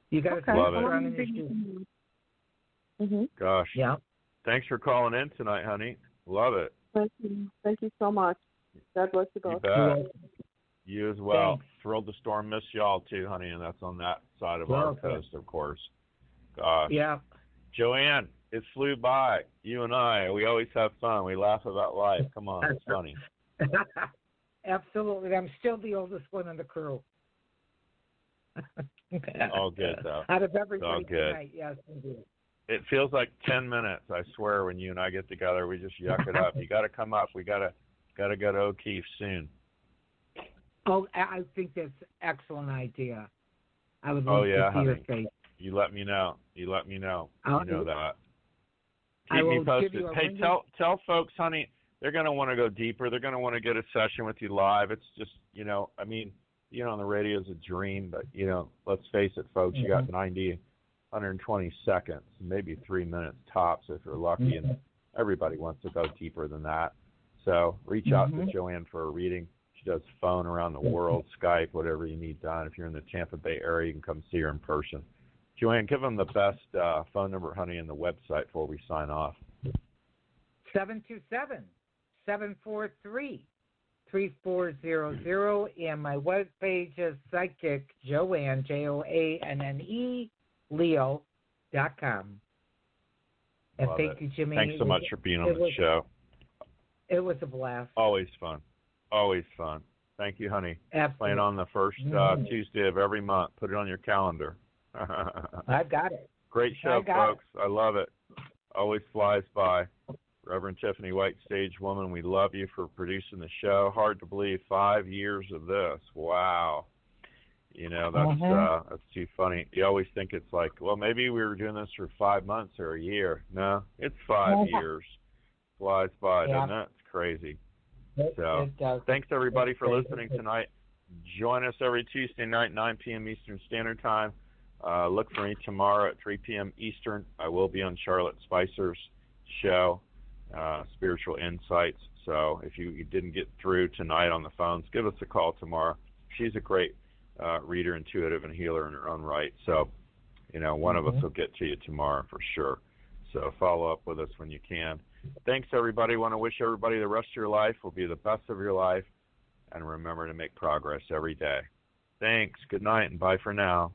You got to stay strong in your shoes. Mm-hmm. Gosh. Yeah. Thanks for calling in tonight, honey. Love it. Thank you. Thank you so much. God bless you both. You bet. You as well. Thanks. Thrilled to storm miss y'all too, honey, and that's on that side of our coast, of course. Gosh. Yeah. Joanne, it flew by. You and I, we always have fun. We laugh about life. Come on, it's funny. Absolutely. I'm still the oldest one on the crew. All good, though. Out of everybody all good. tonight, yes, indeed. It feels like 10 minutes, I swear, when you and I get together. We just yuck it up. You got to come up. We got to go to O'Keefe soon. Oh, I think that's an excellent idea. I would love to see honey. your face. You let me know. You know that. I Keep will me posted. give you a Hey, ring. tell folks, honey, they're going to want to go deeper. They're going to want to get a session with you live. It's just, I mean, on the radio is a dream, but, let's face it, folks, you got 90, 120 seconds, maybe 3 minutes tops if you're lucky, and everybody wants to go deeper than that. So reach out to Joanne for a reading. She does phone around the world, Skype, whatever you need done. If you're in the Tampa Bay area, you can come see her in person. Joanne, give them the best phone number, honey, and the website before we sign off. 727-743-3400, and my webpage is Psychic Joanne, Joanne, Leo.com. And Love thank it. you, Jimmy. Thanks so much for being on the show. It was a blast. Always fun. Always fun. Thank you, honey. Absolutely. Playing on the first Tuesday of every month. Put it on your calendar. I've got it. Great show, folks. I love it. Always flies by. Reverend Tiffany White, stage woman, we love you for producing the show. Hard to believe, 5 years of this. Wow. That's too funny. You always think it's like, well, maybe we were doing this for 5 months or a year. No, it's 5 years. Flies by, doesn't it? It's crazy. It does. Thanks, everybody, for listening tonight. Join us every Tuesday night, 9 p.m. Eastern Standard Time. Look for me tomorrow at 3 p.m. Eastern. I will be on Charlotte Spicer's show, Spiritual Insights. So if you didn't get through tonight on the phones, give us a call tomorrow. She's a great reader, intuitive, and healer in her own right. So, one of us will get to you tomorrow for sure. So follow up with us when you can. Thanks, everybody. Want to wish everybody the rest of your life will be the best of your life. And remember to make progress every day. Thanks. Good night and bye for now.